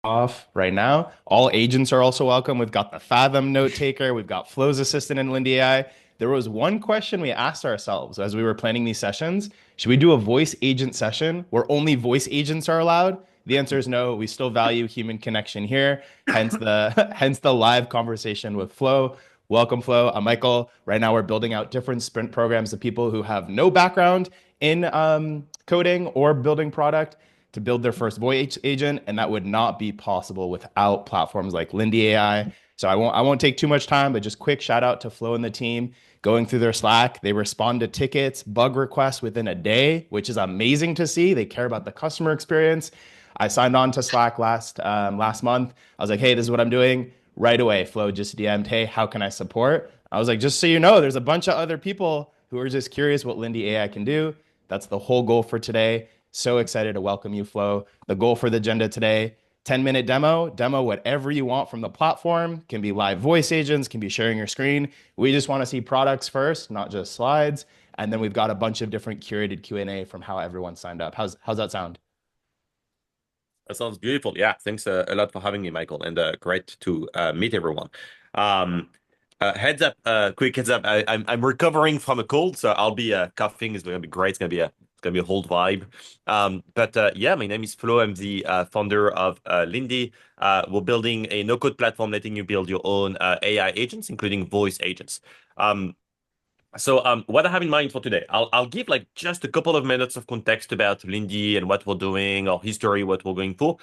Off right now. All agents are also welcome. We've got the Fathom note taker. We've got Flo's assistant in Lindy AI. There was one question we asked ourselves as we were planning these sessions. Should we do a voice agent session where only voice agents are allowed? The answer is no. We still value human connection here. Hence the hence the live conversation with Flo. Welcome, Flo. I'm Michael. Right now, we're building out different sprint programs to people who have no background in coding or building product to build their first voice agent, and that would not be possible without platforms like Lindy AI. So I won't take too much time, but just quick shout out to Flo and the team going through their Slack. They respond to tickets, bug requests within a day, which is amazing to see. They care about the customer experience. I signed on to Slack last month. I was like, hey, this is what I'm doing. Right away, Flo just DM'd, hey, how can I support? I was like, just so you know, there's a bunch of other people who are just curious what Lindy AI can do. That's the whole goal for today. So excited to welcome you, Flo. The goal for the agenda today, 10-minute demo whatever you want from the platform. Can be live voice agents, can be sharing your screen. We just want to see products first, not just slides. And then we've got a bunch of different curated Q&A from how everyone signed up. How's that sound? That sounds beautiful. Yeah, thanks a lot for having me, Michael, and great to meet everyone. Um, quick heads up. I'm recovering from a cold, so I'll be coughing. It's gonna be great. It's gonna be a whole vibe. But yeah, my name is Flo. I'm the founder of Lindy. We're building a no-code platform letting you build your own AI agents, including voice agents. Um, so what I have in mind for today, I'll give like just a couple of minutes of context about Lindy and what we're doing, our history, what we're going for.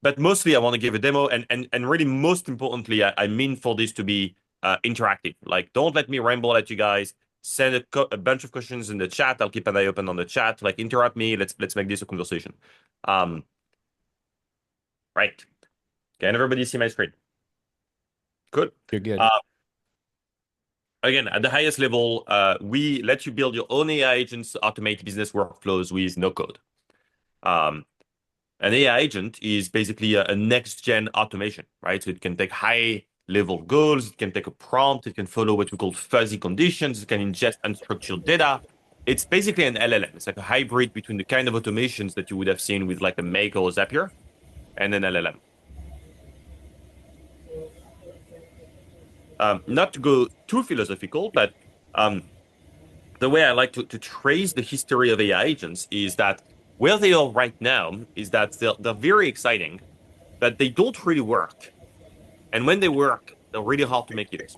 But mostly I want to give a demo and really most importantly, I mean for this to be interactive. Like don't let me ramble at you guys. Send a bunch of questions in the chat. I'll keep an eye open on the chat. Like interrupt me. Let's make this a conversation. Um, right. Can everybody see my screen? Good. You're good. Uh, Again, at the highest level, we let you build your own AI agents to automate business workflows with no code. Um, an AI agent is basically a next-gen automation, right? So it can take high-level goals, it can take a prompt, it can follow what we call fuzzy conditions, it can ingest unstructured data. It's basically an LLM. It's like a hybrid between the kind of automations that you would have seen with like a Make or a Zapier and an LLM. Not to go too philosophical, but um, the way I like to trace the history of AI agents is that where they are right now is that they're very exciting, but they don't really work. And when they work, they're really hard to make use.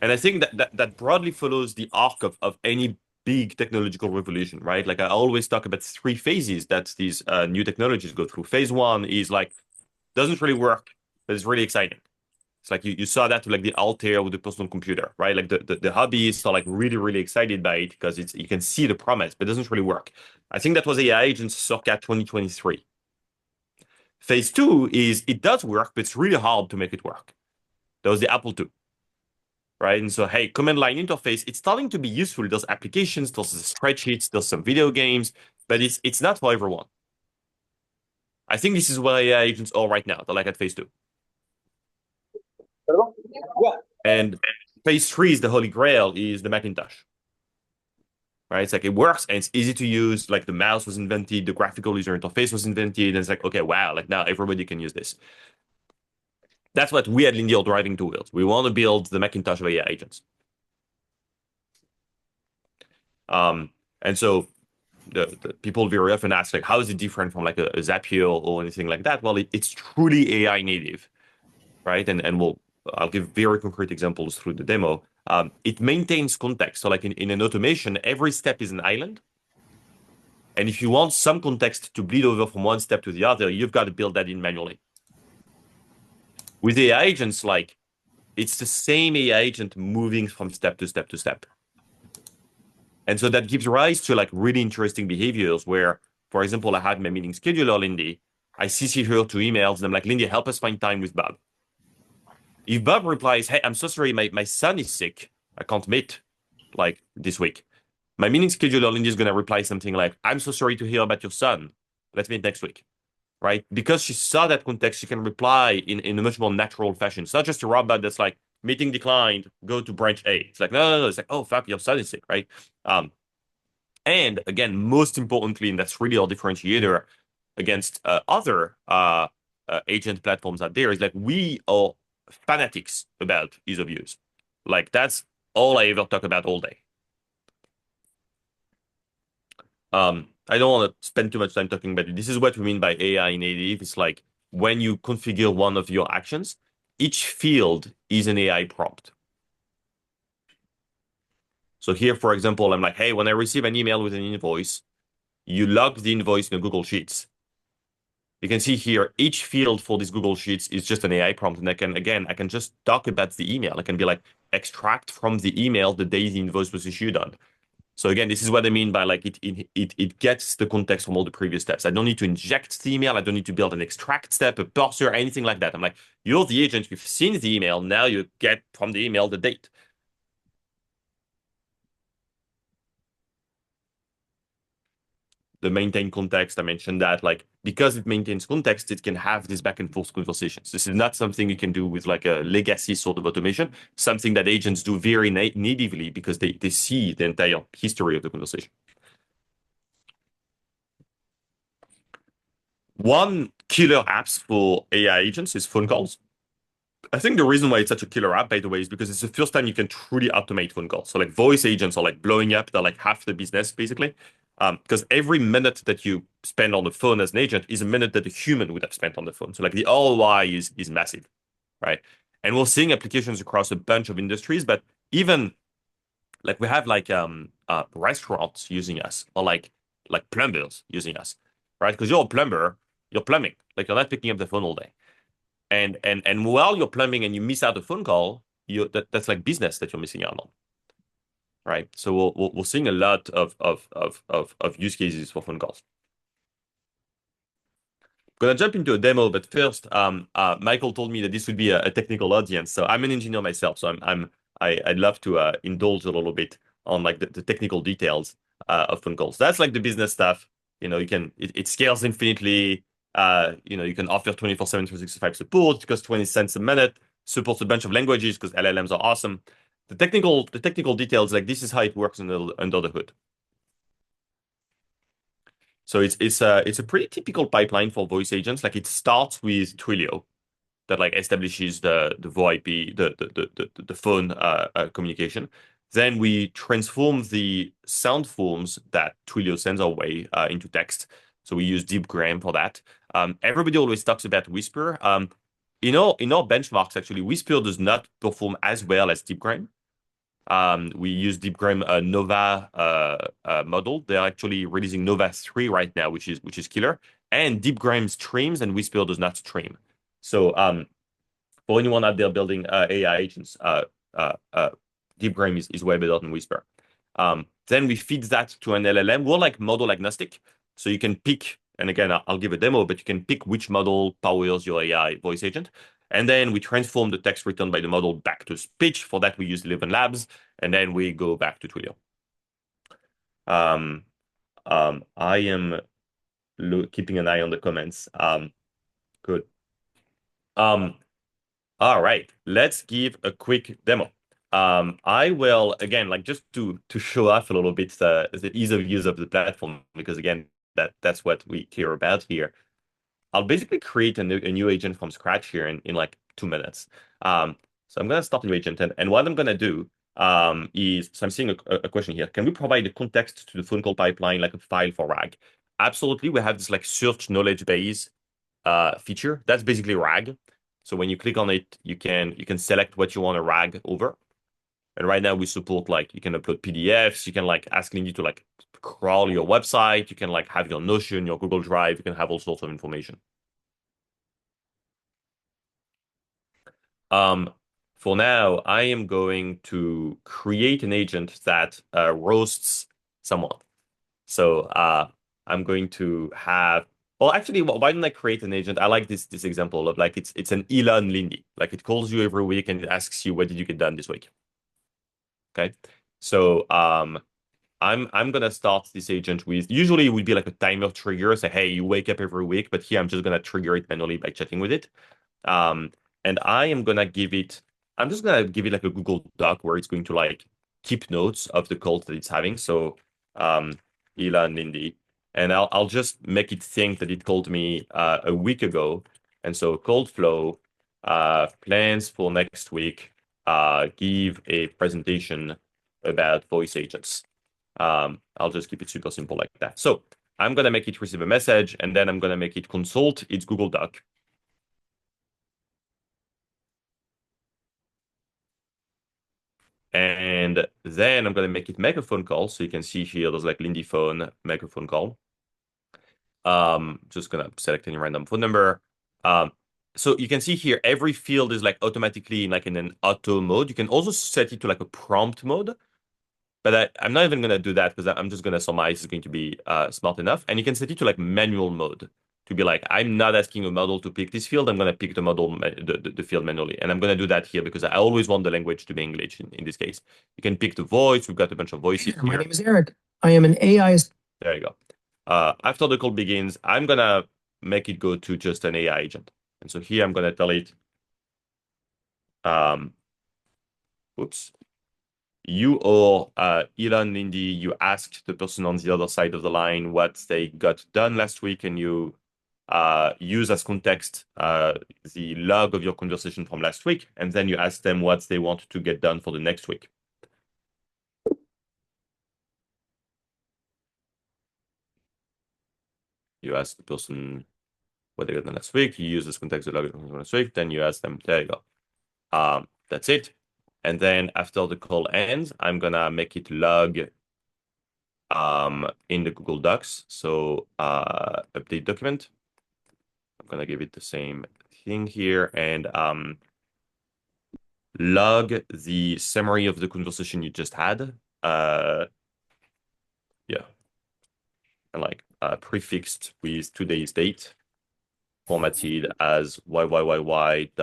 And I think that broadly follows the arc of any big technological revolution, right? Like I always talk about three phases that these new technologies go through. Phase one is like, doesn't really work, but it's really exciting. It's like you saw that with like the Altair with the personal computer, right? Like the hobbyists are like really, really excited by it because it's you can see the promise, but it doesn't really work. I think that was AI agents circa 2023. Phase two is it does work, but it's really hard to make it work. That was the Apple II, right? And so, hey, command line interface, it's starting to be useful. There's applications, there's spreadsheets, there's some video games, but it's not for everyone. I think this is where AI agents are right now. They're like at phase two. And phase three is the holy grail, is the Macintosh. Right? It's like it works and it's easy to use. Like the mouse was invented, the graphical user interface was invented, and it's like, okay, wow, like now everybody can use this. That's what we at Lindy are driving towards. We want to build the Macintosh of AI agents. And so the people very often ask, like, how is it different from like a Zapier or anything like that? Well, it's truly AI native, right? And I'll give very concrete examples through the demo. It maintains context. So like in an automation, every step is an island. And if you want some context to bleed over from one step to the other, you've got to build that in manually. With AI agents, like it's the same AI agent moving from step to step to step. And so that gives rise to like really interesting behaviors where, for example, I had my meeting scheduler, Lindy. I CC her to emails and I'm like, Lindy, help us find time with Bob. If Bob replies, hey, I'm so sorry, my son is sick. I can't meet like this week. My meeting scheduler, Lindy, is going to reply something like, I'm so sorry to hear about your son. Let's meet next week. Right? Because she saw that context, she can reply in a much more natural fashion. It's not just a robot that's like, meeting declined, go to branch A. It's like, no. It's like, oh, fuck, your son is sick, right? And again, most importantly, and that's really our differentiator, against other agent platforms out there is like we are fanatics about ease of use. Like that's all I ever talk about all day. I don't want to spend too much time talking about it. This is what we mean by AI native. It's like when you configure one of your actions, each field is an AI prompt. So here, for example, I'm like, hey, when I receive an email with an invoice, you log the invoice in a Google Sheets. You can see here, each field for this Google Sheets is just an AI prompt. And I can just talk about the email. I can be like, extract from the email the day the invoice was issued on. So again, this is what I mean by like it gets the context from all the previous steps. I don't need to inject the email. I don't need to build an extract step, a parser, anything like that. I'm like, you're the agent. You've seen the email. Now you get from the email the date. The maintain context, I mentioned that like because it maintains context, it can have these back and forth conversations. This is not something you can do with like a legacy sort of automation, something that agents do very natively because they see the entire history of the conversation. One killer apps for AI agents is phone calls. I think the reason why it's such a killer app, by the way, is because it's the first time you can truly automate phone calls. So like voice agents are like blowing up. They're like half the business basically. Because every minute that you spend on the phone as an agent is a minute that a human would have spent on the phone. So like the ROI is massive, right? And we're seeing applications across a bunch of industries, but even like we have like restaurants using us or like plumbers using us, right? Because you're a plumber, you're plumbing, like you're not picking up the phone all day. And while you're plumbing and you miss out a phone call, that's like business that you're missing out on, right? So we're seeing a lot of use cases for phone calls. Gonna jump into a demo, but first, Michael told me that this would be a technical audience. So I'm an engineer myself, so I'd love to indulge a little bit on like the technical details of phone calls. That's like the business stuff. You know, it scales infinitely. You can offer 24/7 365 support. It costs 20 cents a minute. Supports a bunch of languages because LLMs are awesome. The technical details, like this is how it works under the hood. So it's a pretty typical pipeline for voice agents. Like it starts with Twilio that like establishes the VoIP, the phone communication. Then we transform the sound forms that Twilio sends our way into text. So we use DeepGram for that. Everybody always talks about Whisper. In our benchmarks, actually, Whisper does not perform as well as DeepGram. We use DeepGram Nova model. They're actually releasing Nova 3 right now, which is killer. And DeepGram streams and Whisper does not stream. So for anyone out there building AI agents, DeepGram is way better than Whisper. Then we feed that to an LLM. We're like model agnostic. So you can pick, and again, I'll give a demo, but you can pick which model powers your AI voice agent. And then we transform the text returned by the model back to speech. For that, we use 11 Labs, and then we go back to Twilio. I am keeping an eye on the comments. Good. All right, let's give a quick demo. I will again like just to show off a little bit the ease of use of the platform because again that's what we care about here. I'll basically create a new agent from scratch here in like 2 minutes. So I'm gonna start a new agent and what I'm gonna do is so I'm seeing a question here. Can we provide the context to the phone call pipeline like a file for RAG? Absolutely. We have this like search knowledge base feature. That's basically RAG. So when you click on it, you can select what you want to RAG over. And right now we support like you can upload PDFs, you can like ask Lindy to like crawl your website, you can like have your Notion, your Google Drive, you can have all sorts of information. For now, I am going to create an agent that roasts someone. So I'm going to have. Well, actually, why don't I create an agent? I like this example of like it's an Elon Lindy. Like it calls you every week and it asks you what did you get done this week. Okay, so I'm gonna start this agent with usually it would be like a timer trigger. Say, hey, you wake up every week, but here I'm just gonna trigger it manually by chatting with it. Um, and I'm just gonna give it like a Google Doc where it's going to like keep notes of the calls that it's having. So Elon Lindy. and I'll just make it think that it called me a week ago. And so cold flow, plans for next week, give a presentation about voice agents. I'll just keep it super simple like that. So I'm gonna make it receive a message, and then I'm gonna make it consult its Google Doc. And then I'm gonna make it make a phone call. So you can see here there's like Lindy phone, make a phone call. Just gonna select any random phone number. Um, so you can see here every field is like automatically in an auto mode. You can also set it to like a prompt mode, but I'm not even gonna do that because I'm just gonna surmise it's going to be smart enough. And you can set it to like manual mode to be like, I'm not asking a model to pick this field. I'm gonna pick the model the field manually, and I'm gonna do that here because I always want the language to be English in this case. You can pick the voice. We've got a bunch of voices My here. name is Eric. I am an AI. There you go. After the call begins, I'm gonna make it go to just an AI agent. And so here I'm gonna tell it, um, oops, you or Elon, Lindy, you asked the person on the other side of the line what they got done last week, and you use as context the log of your conversation from last week, and then you ask them what they want to get done for the next week. You ask the person what they got done last week, you use this context the log of last week, then you ask them, there you go. That's it. And then after the call ends, I'm gonna make it log in the Google Docs. So update document. I'm gonna give it the same thing here and log the summary of the conversation you just had. Yeah. And like prefixed with today's date, formatted as yyy.mm.dd.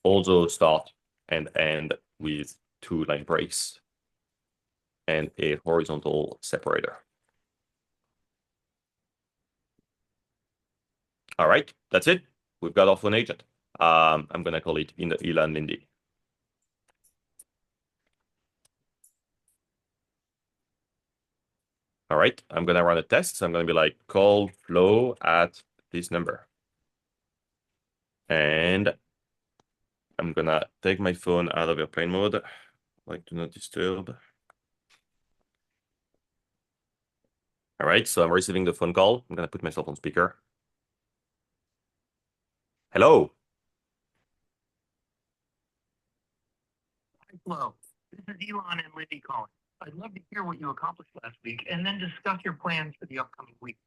Also start and end with 2 line breaks and a horizontal separator. All right, that's it. We've got our phone agent. I'm gonna call it Elon Lindy. All right, I'm gonna run a test. So I'm gonna be like call flow at this number. And I'm gonna take my phone out of airplane mode, like do not disturb. All right, so I'm receiving the phone call. I'm gonna put myself on speaker. Hello. Hi, Flo. This is Elon and Lindy calling. I'd love to hear what you accomplished last week and then discuss your plans for the upcoming week.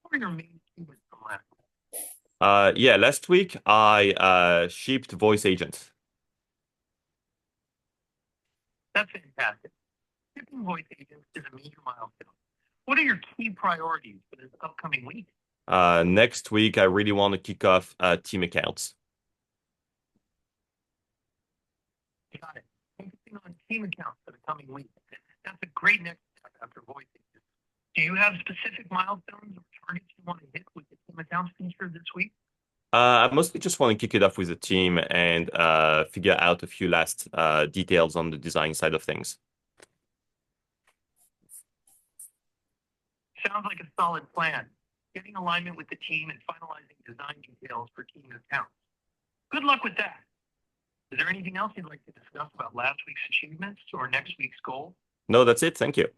What were your main achievements from last week? Yeah, last week I shipped voice agents. That's fantastic. Shipping voice agents is a major milestone. What are your key priorities for this upcoming week? Next week I really want to kick off team accounts. Got it. Focusing on team accounts for the coming week. That's a great next step after voice agents. Do you have specific milestones or targets you want to hit with the team accounts feature this week? I mostly just want to kick it off with the team and figure out a few last details on the design side of things. Sounds like a solid plan. Getting alignment with the team and finalizing design details for team accounts. Good luck with that. Is there anything else you'd like to discuss about last week's achievements or next week's goal? No, that's it. Thank you.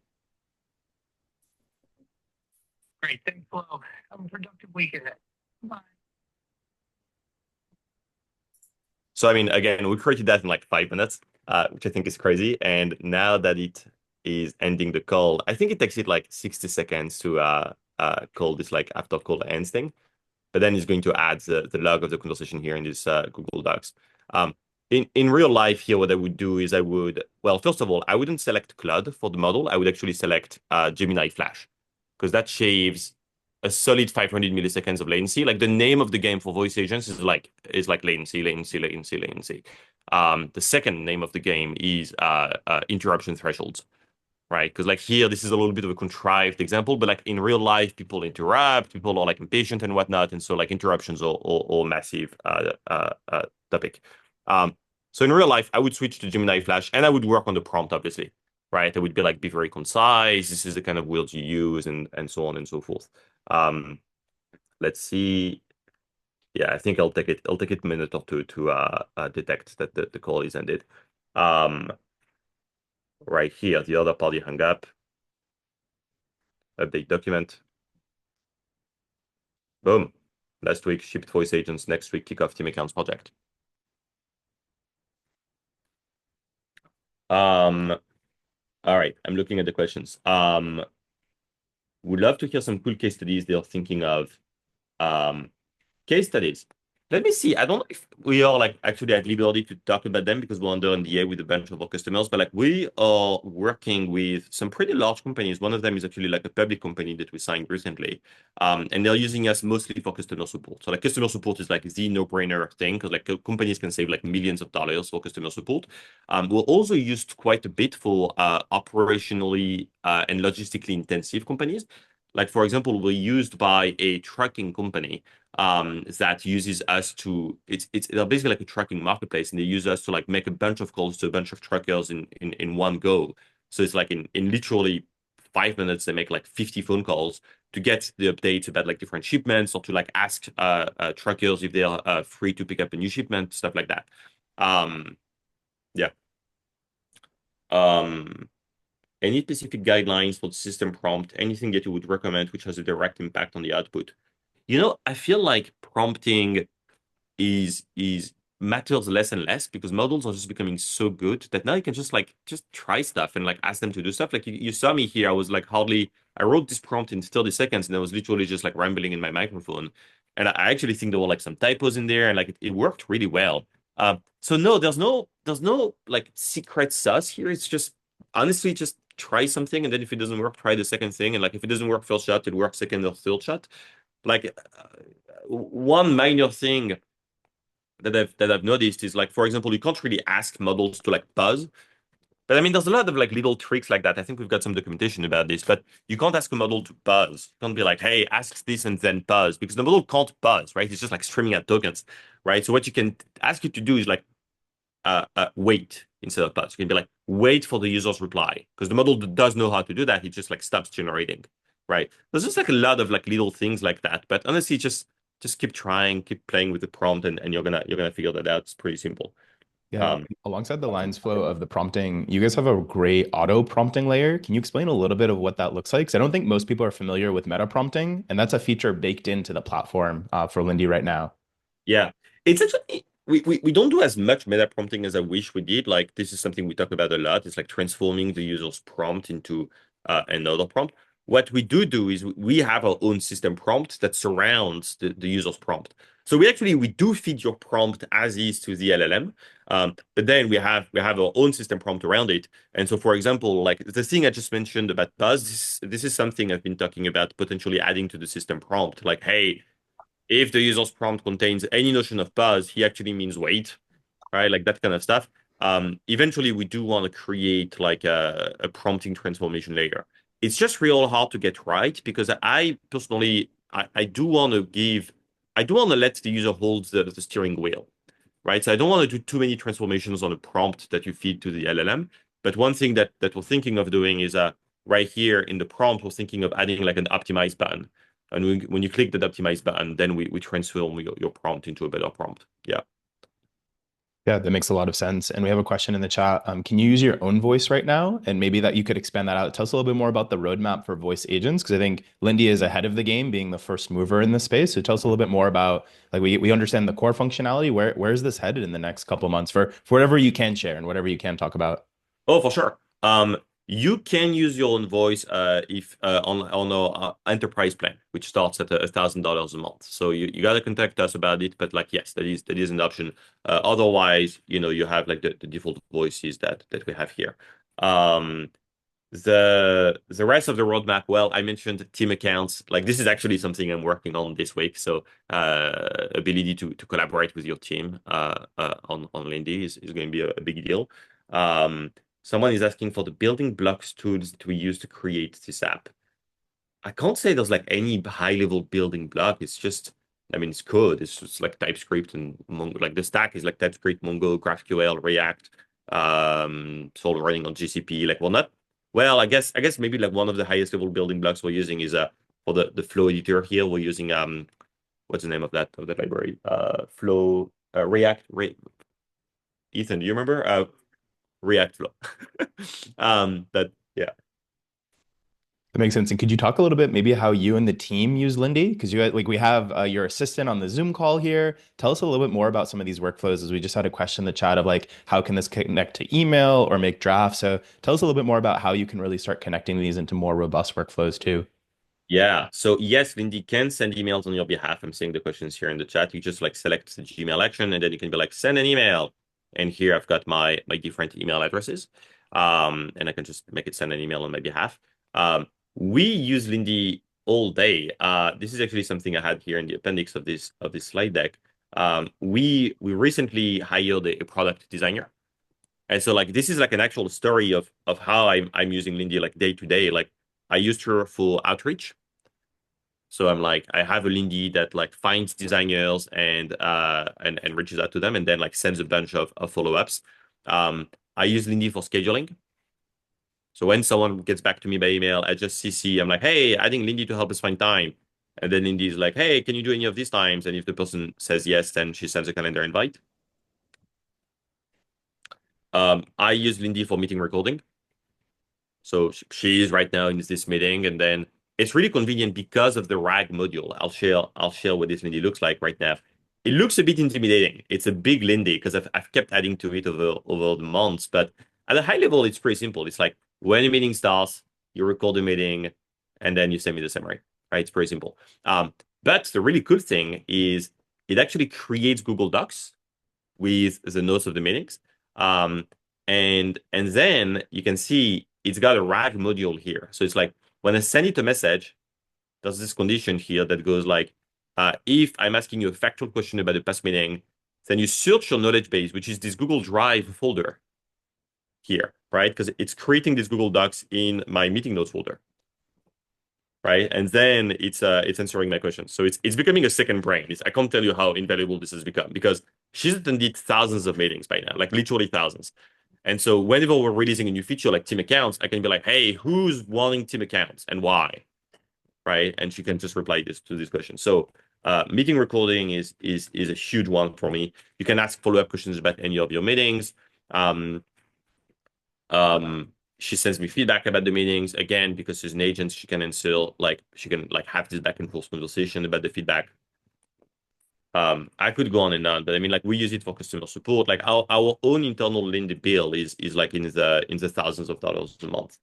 Great. Thanks, Flo. Have a productive week ahead. Bye. So, I mean, again, we created that in like 5 minutes, which I think is crazy. And now that it is ending the call, I think it takes it like 60 seconds to call this like after call ends thing. But then it's going to add the log of the conversation here in this Google Docs. In real life here, what I would do is well, first of all, I wouldn't select Claude for the model. I would actually select Gemini Flash because that shaves a solid 500 milliseconds of latency. Like the name of the game for voice agents is like latency, latency, latency, latency. The second name of the game is interruption thresholds, right? Because like here, this is a little bit of a contrived example, but like in real life, people interrupt, people are like impatient and whatnot, and so like interruptions are massive topic. So in real life, I would switch to Gemini Flash and I would work on the prompt, obviously, right? I would be like, be very concise. This is the kind of words you use and so on and so forth. Um, let's see. Yeah, I think I'll take it a minute or two to detect that the call is ended. Um, right here, the other party hung up. Update document. Boom. Last week, shipped voice agents. Next week, kick off team accounts project. All right, I'm looking at the questions. Would love to hear some cool case studies they're thinking of. Um, Case studies. Let me see. I don't know if we are like actually at liberty to talk about them because we're under NDA with a bunch of our customers, but like we are working with some pretty large companies. One of them is actually like a public company that we signed recently. And they're using us mostly for customer support. So like customer support is like the no-brainer thing because like companies can save like millions of dollars for customer support. We're also used quite a bit for operationally and logistically intensive companies. Like for example, we're used by a trucking company that uses us to it's they're basically like a trucking marketplace and they use us to like make a bunch of calls to a bunch of truckers in one go. So it's like in literally 5 minutes they make like 50 phone calls to get the updates about like different shipments or to like ask truckers if they are free to pick up a new shipment, stuff like that. Um, yeah. Um, any specific guidelines for the system prompt, anything that you would recommend which has a direct impact on the output? I feel like prompting is matters less and less because models are just becoming so good that now you can just try stuff and like ask them to do stuff. Like you saw me here, I was like hardly I wrote this prompt in 30 seconds and I was literally just like rambling in my microphone. And I actually think there were like some typos in there and like it worked really well. So no, there's no like secret sauce here. It's just honestly just try something and then if it doesn't work, try the second thing. And like if it doesn't work first shot, it works second or third shot. Like one minor thing that I've noticed is like, for example, you can't really ask models to like buzz. But I mean, there's a lot of like little tricks like that. I think we've got some documentation about this, but you can't ask a model to buzz. You can't be like, hey, ask this and then buzz because the model can't buzz, right? It's just like streaming out tokens, right? So what you can ask it to do is like wait instead of buzz. You can be like, wait for the user's reply because the model does know how to do that. It just like stops generating, right? There's just like a lot of like little things like that. But honestly, just keep trying, keep playing with the prompt, and you're gonna figure that out. It's pretty simple. Yeah, Um, alongside the lines flow of the prompting, you guys have a great auto prompting layer. Can you explain a little bit of what that looks like? 'Cause I don't think most people are familiar with meta prompting, and that's a feature baked into the platform for Lindy right now. Yeah, it's actually we don't do as much meta prompting as I wish we did. Like this is something we talk about a lot. It's like transforming the user's prompt into another prompt. What we do is we have our own system prompt that surrounds the user's prompt. So we do feed your prompt as is to the LLM, but then we have our own system prompt around it. And so, for example, like the thing I just mentioned about Buzz, this is something I've been talking about potentially adding to the system prompt. Like, hey, if the user's prompt contains any notion of buzz, he actually means wait, right? Like that kind of stuff. Eventually, we do want to create like a prompting transformation layer. It's just real hard to get right because I personally, I do want to let the user hold the steering wheel, right? So I don't want to do too many transformations on a prompt that you feed to the LLM. But one thing that we're thinking of doing is right here in the prompt, we're thinking of adding like an optimize button. And when you click that optimize button, then we transform your prompt into a better prompt. Yeah. Yeah, that makes a lot of sense. And we have a question in the chat. Can you use your own voice right now? And maybe that you could expand that out. Tell us a little bit more about the roadmap for voice agents, because I think Lindy is ahead of the game, being the first mover in this space. So tell us a little bit more about like we understand the core functionality. Where is this headed in the next couple of months for whatever you can share and whatever you can talk about? Oh, for sure. You can use your own voice if on our enterprise plan, which starts at $1,000 a month. So you got to contact us about it. But like, yes, that is an option. Otherwise, you have like the default voices that we have here. Um, the rest of the roadmap, well, I mentioned team accounts. Like this is actually something I'm working on this week. So ability to collaborate with your team on Lindy is going to be a big deal. Um, Someone is asking for the building blocks tools that we use to create this app. I can't say there's like any high level building block. It's just I mean, it's code. It's just like TypeScript and Mongo. Like the stack is like TypeScript, Mongo, GraphQL, React, it's all running on GCP. Like, well, not well. I guess maybe like one of the highest level building blocks we're using is for the flow editor here. We're using what's the name of that library? Flow React. Ethan, do you remember? React Flow. But yeah. That makes sense. And could you talk a little bit maybe how you and the team use Lindy? Because you like we have your assistant on the Zoom call here. Tell us a little bit more about some of these workflows, as we just had a question in the chat of like how can this connect to email or make drafts. So tell us a little bit more about how you can really start connecting these into more robust workflows too. Yeah. So yes, Lindy can send emails on your behalf. I'm seeing the questions here in the chat. You just like select the Gmail action and then you can be like, send an email. And here I've got my different email addresses. And I can just make it send an email on my behalf. We use Lindy all day. This is actually something I had here in the appendix of this slide deck. We recently hired a product designer. And so like this is like an actual story of how I'm using Lindy like day to day. Like I used her for outreach. So I'm like, I have a Lindy that like finds designers and reaches out to them and then like sends a bunch of follow-ups. I use Lindy for scheduling. So when someone gets back to me by email, I just CC, I'm like, hey, adding Lindy to help us find time. And then Lindy's like, hey, can you do any of these times? And if the person says yes, then she sends a calendar invite. I use Lindy for meeting recording. So she is right now in this meeting, and then it's really convenient because of the RAG module. I'll share what this Lindy looks like right now. It looks a bit intimidating. It's a big Lindy because I've kept adding to it over the months, but at a high level, it's pretty simple. It's like when a meeting starts, you record the meeting, and then you send me the summary. Right? It's pretty simple. But the really cool thing is it actually creates Google Docs with the notes of the meetings. And then you can see it's got a RAG module here. So it's like when I send it a message, there's this condition here that goes like, if I'm asking you a factual question about the past meeting, then you search your knowledge base, which is this Google Drive folder here, right? Because it's creating this Google Docs in my meeting notes folder. Right. And then it's answering my questions. So it's becoming a second brain. I can't tell you how invaluable this has become because she's attended thousands of meetings by now, like literally thousands. And so whenever we're releasing a new feature like team accounts, I can be like, hey, who's wanting team accounts and why? Right. And she can just reply to this question. So meeting recording is a huge one for me. You can ask follow-up questions about any of your meetings. She sends me feedback about the meetings. Again, because she's an agent, she can have this back and forth conversation about the feedback. I could go on and on, but I mean, like we use it for customer support. Like our own internal Lindy bill is like in the thousands of dollars a month.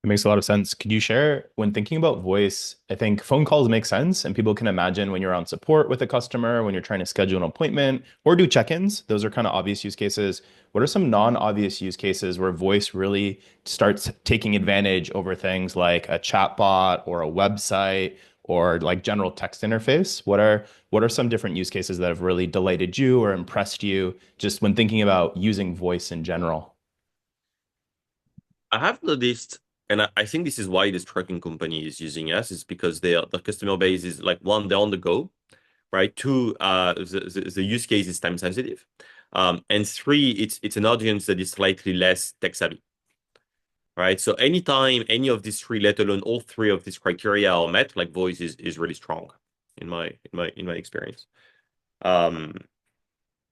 It makes a lot of sense. Could you share when thinking about voice? I think phone calls make sense, and people can imagine when you're on support with a customer, when you're trying to schedule an appointment or do check-ins. Those are kind of obvious use cases. What are some non-obvious use cases where voice really starts taking advantage over things like a chatbot or a website or like general text interface? What are some different use cases that have really delighted you or impressed you just when thinking about using voice in general? I have noticed, and I think this is why this trucking company is using us, is because their customer base is like one, they're on the go, right? Two, the use case is time sensitive. And three, it's an audience that is slightly less tech savvy, right? So anytime any of these three, let alone all three of these criteria are met, like voice is really strong in my experience. I'm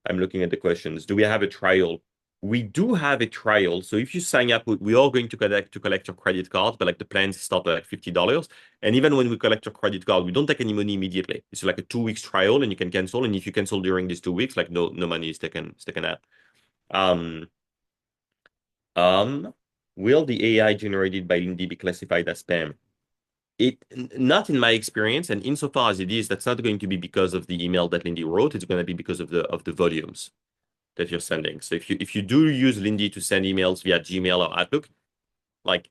looking at the questions. Do we have a trial? We do have a trial. So if you sign up, we are going to collect your credit card, but like the plans start at like $50. And even when we collect your credit card, we don't take any money immediately. It's like a 2 weeks trial and you can cancel. And if you cancel during these 2 weeks, like no money is taken out. Um, will the AI generated by Lindy be classified as spam? Not in my experience, and insofar as it is, that's not going to be because of the email that Lindy wrote. It's going to be because of the volumes that you're sending. So if you do use Lindy to send emails via Gmail or Outlook, like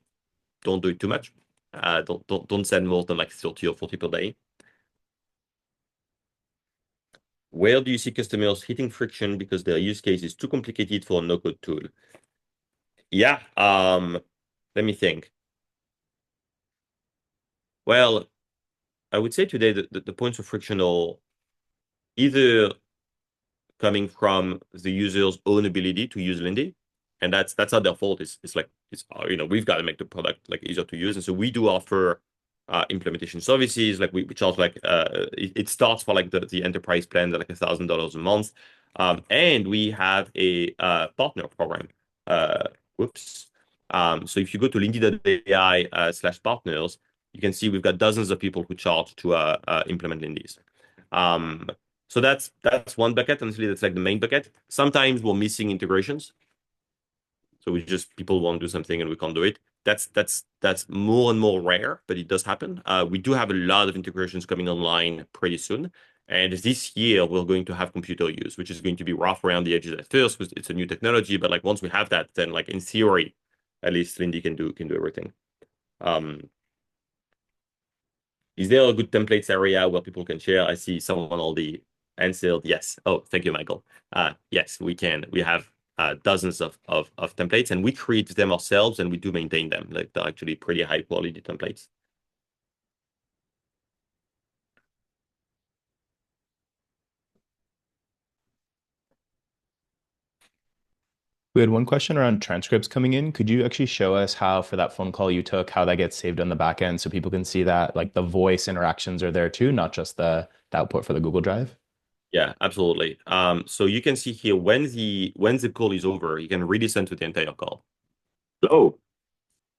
don't do it too much. Don't send more than like 30 or 40 per day. Where do you see customers hitting friction because their use case is too complicated for a no-code tool? Yeah, let me think. Well, I would say today that the points of friction are either coming from the user's own ability to use Lindy, and that's not their fault. It's like we've got to make the product like easier to use, and so we do offer implementation services. Like we charge like it starts for like the enterprise plan at like $1,000 a month, and we have a partner program. Uh, whoops. So if you go to lindy.ai /partners, you can see we've got dozens of people who charge to implement Lindy's. Um, so that's one bucket. Honestly, that's like the main bucket. Sometimes we're missing integrations. So we just people want to do something and we can't do it. That's more and more rare, but it does happen. We do have a lot of integrations coming online pretty soon. And this year we're going to have computer use, which is going to be rough around the edges at first because it's a new technology. But like once we have that, then like in theory, at least Lindy can do everything. Um, is there a good templates area where people can share? I see someone already answered yes. Oh, thank you, Michael. Yes, we can. We have dozens of templates, and we create them ourselves, and we do maintain them. Like they're actually pretty high quality templates. We had one question around transcripts coming in. Could you actually show us how, for that phone call you took, how that gets saved on the back end so people can see that like the voice interactions are there too, not just the output for the Google Drive? Yeah, absolutely. So you can see here when the call is over, you can re-listen to the entire call. Hello.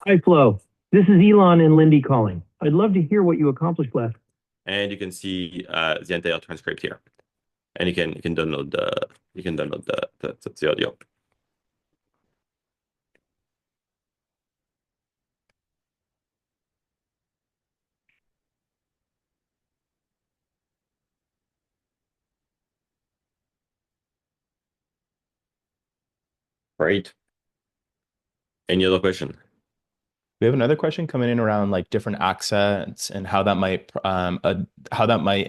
Hi, Flo. This is Elon and Lindy calling. I'd love to hear what you accomplished last. And you can see the entire transcript here. And you can download the audio. Right. Any other question? We have another question coming in around like different accents and how that might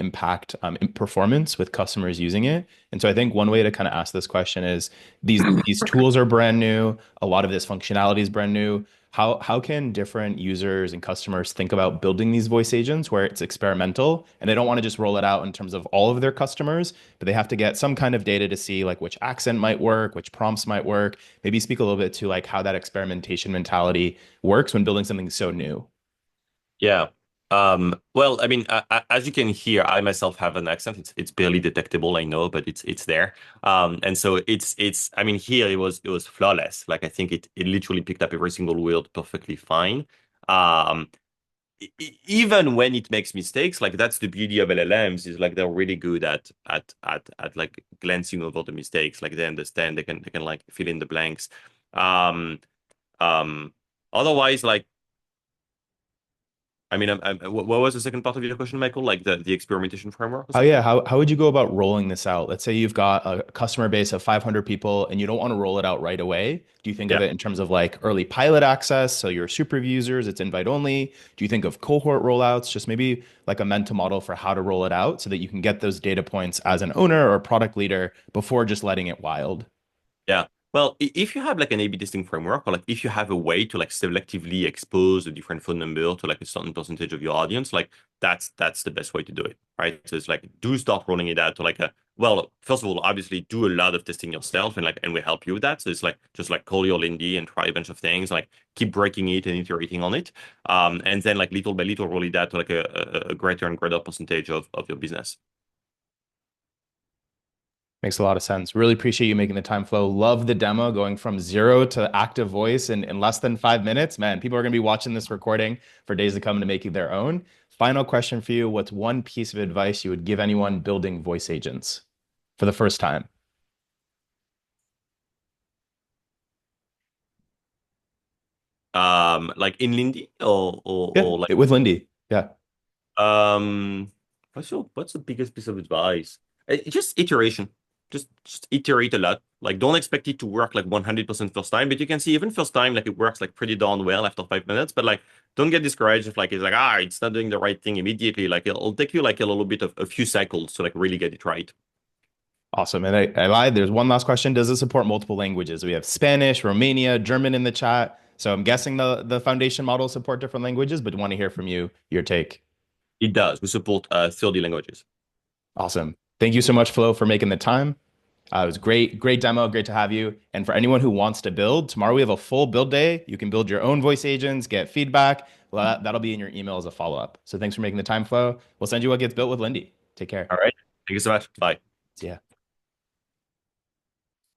impact in performance with customers using it. And so I think one way to kind of ask this question is these tools are brand new. A lot of this functionality is brand new. How can different users and customers think about building these voice agents where it's experimental and they don't want to just roll it out in terms of all of their customers, but they have to get some kind of data to see like which accent might work, which prompts might work. Maybe speak a little bit to like how that experimentation mentality works when building something so new. Yeah. Well, I mean, as you can hear, I myself have an accent. It's barely detectable, I know, but it's there. And so it's. I mean, here it was flawless. Like I think it literally picked up every single word perfectly fine. Um, Even when it makes mistakes, like that's the beauty of LLMs is like they're really good at like glancing over the mistakes. Like they understand, they can like fill in the blanks. Um, um, Otherwise, like. I mean, what was the second part of your question, Michael? Like the experimentation framework or How yeah, something? how would you go about rolling this out? Let's say you've got a customer base of 500 people and you don't want to roll it out right away. Do you think of Yeah, it in terms of like early pilot access, so your super users, it's invite only? Do you think of cohort rollouts? Just maybe like a mental model for how to roll it out so that you can get those data points as an owner or product leader before just letting it wild. yeah. Well, if you have like an A/B testing framework, or like if you have a way to like selectively expose a different phone number to like a certain percentage of your audience, like that's the best way to do it, right? So it's like do start rolling it out to like a well, first of all, obviously do a lot of testing yourself and we help you with that. So it's like just like call your Lindy and try a bunch of things, like keep breaking it and iterating on it. And then like little by little roll it out to like a greater and greater percentage of your business. Makes a lot of sense. Really appreciate you making the time flow. Love the demo going from zero to active voice in less than 5 minutes. Man, people are going to be watching this recording for days to come to make it their own. Final question for you. What's one piece of advice you would give anyone building voice agents for the first time? Like in Lindy or like With Lindy. Yeah. Um, what's the biggest piece of advice? Just iteration. Just iterate a lot. Like don't expect it to work like 100% first time, but you can see even first time like it works like pretty darn well after 5 minutes. But like don't get discouraged if like it's like it's not doing the right thing immediately. Like it'll take you like a little bit of a few cycles to like really get it right. Awesome. And I lied. There's one last question. Does it support multiple languages? We have Spanish, Romania, German in the chat. So I'm guessing the foundation models support different languages, but want to hear from you, your take. It does. We support 30 languages. Awesome. Thank you so much, Flo, for making the time. It was great demo. Great to have you. And for anyone who wants to build, tomorrow we have a full build day. You can build your own voice agents, get feedback. Well, that'll be in your email as a follow-up. So thanks for making the time, Flo. We'll send you what gets built with Lindy. Take care. All right. Thank you so much. Bye. See ya.